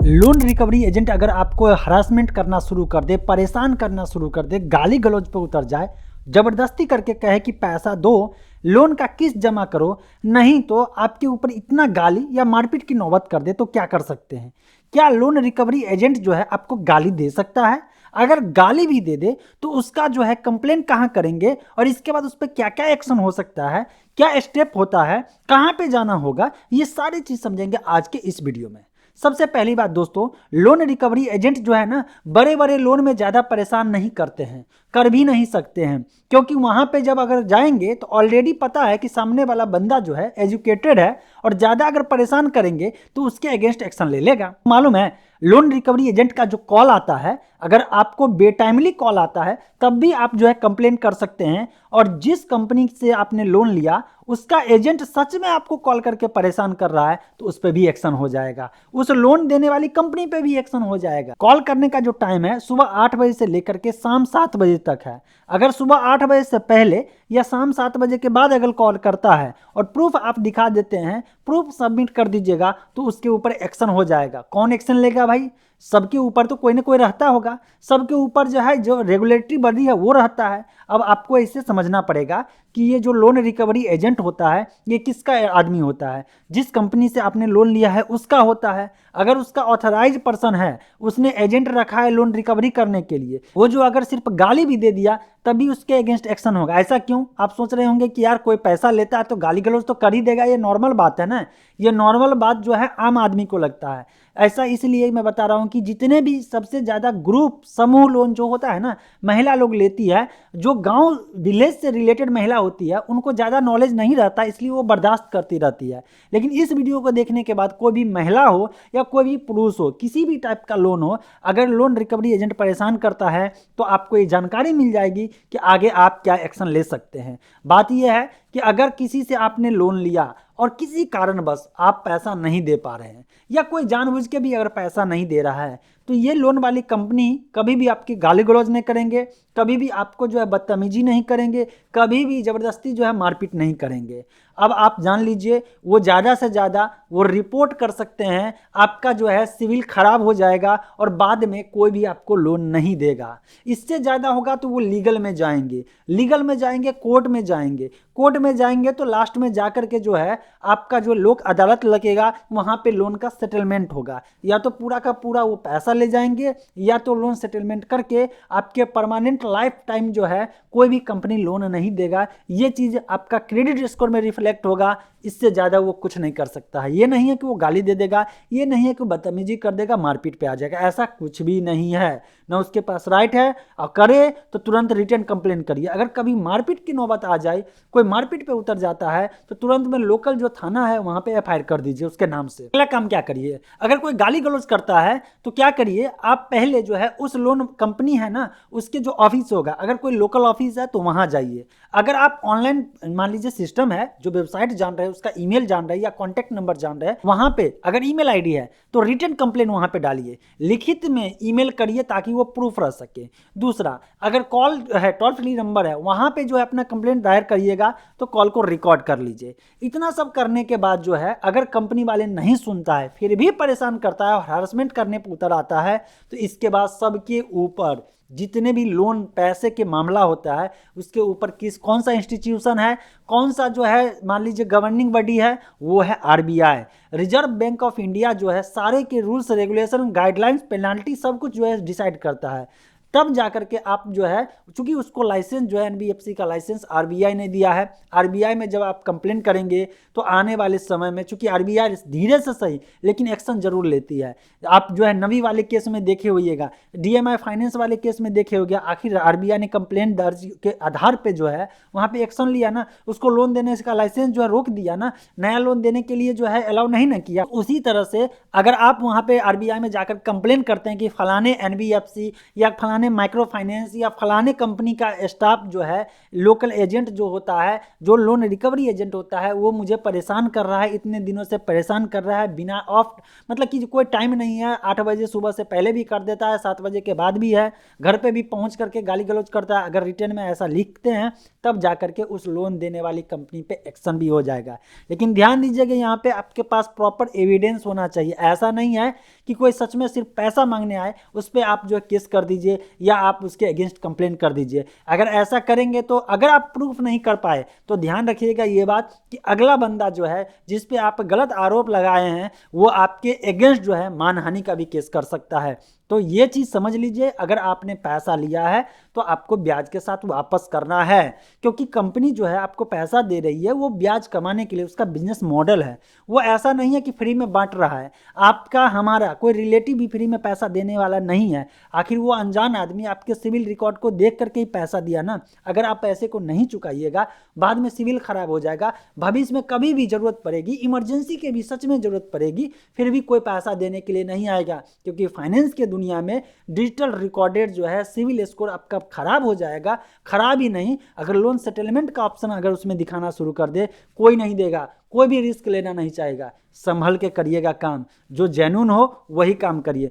Loan recovery agent अगर आपको harassment करना शुरू कर दे, परेशान करना शुरू कर दे, गाली गलौज पर उतर जाए, जबरदस्ती करके कहे कि पैसा दो, लोन का किस्त जमा करो, नहीं तो आपके ऊपर इतना गाली या मारपीट की नौबत कर दे, तो क्या कर सकते हैं? क्या लोन रिकवरी एजेंट जो है आपको गाली दे सकता है? अगर गाली भी दे दे तो उसका जो है कंप्लेन कहाँ करेंगे और इसके बाद उस पर क्या क्या एक्शन हो सकता है, क्या स्टेप होता है, कहाँ पे जाना होगा, ये सारी चीज़ समझेंगे आज के इस वीडियो में। सबसे पहली बात दोस्तों, लोन रिकवरी एजेंट जो है ना, बड़े बड़े लोन में ज़्यादा परेशान नहीं करते हैं, कर भी नहीं सकते हैं, क्योंकि वहाँ पे जब अगर जाएंगे तो ऑलरेडी पता है कि सामने वाला बंदा जो है एजुकेटेड है और ज़्यादा अगर परेशान करेंगे तो उसके अगेंस्ट एक्शन ले लेगा। मालूम है, लोन रिकवरी एजेंट का जो कॉल आता है, अगर आपको बेटाइमली कॉल आता है तब भी आप जो है कंप्लेन कर सकते हैं, और जिस कंपनी से आपने लोन लिया उसका एजेंट सच में आपको कॉल करके परेशान कर रहा है तो उस पर भी एक्शन हो जाएगा, उस लोन देने वाली कंपनी पे भी एक्शन हो जाएगा। कॉल करने का जो टाइम है सुबह 8 बजे से लेकर के शाम 7 बजे तक है। अगर सुबह 8 बजे से पहले या शाम 7 बजे के बाद अगर कॉल करता है और प्रूफ आप दिखा देते हैं, प्रूफ सबमिट कर दीजिएगा, तो उसके ऊपर एक्शन हो जाएगा। कौन एक्शन लेगा भाई? सबके ऊपर तो कोई ना कोई रहता होगा, सबके ऊपर जो है जो रेगुलेटरी बॉडी है वो रहता है। अब आपको इसे समझना पड़ेगा कि ये जो लोन रिकवरी एजेंट होता है ये किसका आदमी होता है? जिस कंपनी से आपने लोन लिया है उसका होता है। अगर उसका ऑथराइज पर्सन है, उसने एजेंट रखा है लोन रिकवरी करने के लिए, वो जो अगर सिर्फ गाली भी दे दिया तभी उसके अगेंस्ट एक्शन होगा। ऐसा क्यों? आप सोच रहे होंगे कि यार कोई पैसा लेता है तो गाली गलौज तो कर ही देगा, ये नॉर्मल बात है ना। ये नॉर्मल बात जो है आम आदमी को लगता है। ऐसा इसलिए मैं बता रहा हूँ कि जितने भी सबसे ज़्यादा ग्रुप समूह लोन जो होता है ना, महिला लोग लेती है, जो गांव विलेज से रिलेटेड महिला होती है उनको ज़्यादा नॉलेज नहीं रहता, इसलिए वो बर्दाश्त करती रहती है। लेकिन इस वीडियो को देखने के बाद कोई भी महिला हो या कोई भी पुरुष हो, किसी भी टाइप का लोन हो, अगर लोन रिकवरी एजेंट परेशान करता है तो आपको ये जानकारी मिल जाएगी कि आगे आप क्या एक्शन ले सकते हैं। बात यह है कि अगर किसी से आपने लोन लिया और किसी कारणवश आप पैसा नहीं दे पा रहे हैं या कोई जानबूझ के भी अगर पैसा नहीं दे रहा है, तो ये लोन वाली कंपनी कभी भी आपकी गाली गलौज नहीं करेंगे, कभी भी आपको जो है बदतमीजी नहीं करेंगे, कभी भी ज़बरदस्ती जो है मारपीट नहीं करेंगे। अब आप जान लीजिए, वो ज़्यादा से ज़्यादा वो रिपोर्ट कर सकते हैं, आपका जो है सिविल खराब हो जाएगा और बाद में कोई भी आपको लोन नहीं देगा। इससे ज़्यादा होगा तो वो लीगल में जाएंगे, लीगल में जाएंगे, कोर्ट में जाएंगे, कोर्ट में जाएंगे तो लास्ट में जाकर के जो है आपका जो लोक अदालत लगेगा, वहाँ पे लोन का सेटलमेंट होगा। या तो पूरा का पूरा वो पैसा ले जाएंगे या तो लोन सेटलमेंट करके आपके परमानेंट लाइफ टाइम जो है कोई भी कंपनी लोन नहीं देगा। ये चीज़ आपका क्रेडिट स्कोर में रिफ्लेक्ट होगा, इससे ज़्यादा वो कुछ नहीं कर सकता है। ये नहीं है कि वो गाली दे देगा, ये नहीं है कि वो बदतमीजी कर देगा, मारपीट पे आ जाएगा, ऐसा कुछ भी नहीं है। ना उसके पास राइट है, और करे तो तुरंत रिटर्न कंप्लेन करिए। अगर कभी मारपीट की नौबत आ जाए, कोई मारपीट पे उतर जाता है, तो तुरंत में लोकल जो थाना है वहाँ पे एफआईआर कर दीजिए उसके नाम से। अगला काम क्या करिए, अगर कोई गाली गलौज करता है तो क्या करिए, आप पहले जो है उस लोन कंपनी है ना उसके जो ऑफिस होगा, अगर कोई लोकल ऑफिस है तो वहाँ जाइए। अगर आप ऑनलाइन मान लीजिए सिस्टम है, जो वेबसाइट जान रहे हैं, उसका ईमेल जान रहे हैं या कॉन्टैक्ट नंबर जान रहे हैं, वहाँ पे अगर ईमेल आईडी है तो रिटर्न कंप्लेन वहाँ पे डालिए, लिखित में ईमेल करिए ताकि वो प्रूफ रह सके। दूसरा, अगर कॉल है, टोल फ्री नंबर है, वहाँ पे जो है अपना कंप्लेंट दायर करिएगा तो कॉल को रिकॉर्ड कर लीजिए। इतना सब करने के बाद जो है अगर कंपनी वाले नहीं सुनता है, फिर भी परेशान करता है और हरासमेंट करने पर उतर आता है, तो इसके बाद सबके ऊपर जितने भी लोन पैसे के मामला होता है उसके ऊपर कौन सा इंस्टीट्यूशन है, कौन सा जो है मान लीजिए गवर्निंग बॉडी है, वो है RBI, reserve bank of India, जो है सारे के रूल्स रेगुलेशन गाइडलाइंस पेनाल्टी सब कुछ जो है डिसाइड करता है। तब जाकर के आप जो है, चूंकि उसको लाइसेंस जो है एनबीएफसी का लाइसेंस आरबीआई ने दिया है, आरबीआई में जब आप कंप्लेन करेंगे तो आने वाले समय में, चूंकि आरबीआई धीरे से सही लेकिन एक्शन जरूर लेती है। आप जो है नवी वाले केस में देखे होइएगा, डीएमआई फाइनेंस वाले केस में देखे होगा, आखिर आरबीआई ने कंप्लेन दर्ज के आधार पे जो है वहाँ पे एक्शन लिया ना, उसको लोन देने का लाइसेंस जो है रोक दिया ना, नया लोन देने के लिए जो है अलाउ नहीं ना किया। उसी तरह से अगर आप वहाँ पे आरबीआई में जाकर कंप्लेन करते हैं कि फलाने एनबीएफसी या फलाने फलाने माइक्रो फाइनेंस या फलाने कंपनी का स्टाफ जो है, लोकल एजेंट जो होता है, जो लोन रिकवरी एजेंट होता है, वो मुझे परेशान कर रहा है, इतने दिनों से परेशान कर रहा है बिना ऑफ, मतलब कि कोई टाइम नहीं है, 8 बजे सुबह से पहले भी कर देता है, 7 बजे के बाद भी है, घर पे भी पहुंच करके गाली गलौज करता है। अगर रिटर्न में ऐसा लिखते हैं तब जा करके उस लोन देने वाली कंपनी पे एक्शन भी हो जाएगा। लेकिन ध्यान दीजिएगा, यहाँ पे आपके पास प्रॉपर एविडेंस होना चाहिए। ऐसा नहीं है कि कोई सच में सिर्फ पैसा मांगने आए, उस पर आप जो है केस कर दीजिए या आप उसके अगेंस्ट कंप्लेन कर दीजिए। अगर ऐसा करेंगे तो अगर आप प्रूफ नहीं कर पाए तो ध्यान रखिएगा ये बात कि अगला बंदा जो है जिस पे आप गलत आरोप लगाए हैं वो आपके अगेंस्ट जो है मानहानि का भी केस कर सकता है। तो ये चीज समझ लीजिए, अगर आपने पैसा लिया है तो आपको ब्याज के साथ वापस करना है, क्योंकि कंपनी जो है आपको पैसा दे रही है वो ब्याज कमाने के लिए, उसका बिजनेस मॉडल है। वो ऐसा नहीं है कि फ्री में बांट रहा है। आपका हमारा कोई रिलेटिव भी फ्री में पैसा देने वाला नहीं है। आखिर वो अनजान आदमी आपके सिविल रिकॉर्ड को देख करके ही पैसा दिया ना। अगर आप पैसे को नहीं चुकाइएगा, बाद में सिविल खराब हो जाएगा, भविष्य में कभी भी जरूरत पड़ेगी, इमरजेंसी के भी सच में जरूरत पड़ेगी, फिर भी कोई पैसा देने के लिए नहीं आएगा। क्योंकि फाइनेंस के दुनिया में डिजिटल रिकॉर्डेड जो है सिविल स्कोर आपका खराब हो जाएगा। खराब ही नहीं, अगर लोन सेटलमेंट का ऑप्शन अगर उसमें दिखाना शुरू कर दे, कोई नहीं देगा, कोई भी रिस्क लेना नहीं चाहेगा। संभल के करिएगा काम, जो जेन्युइन हो वही काम करिए।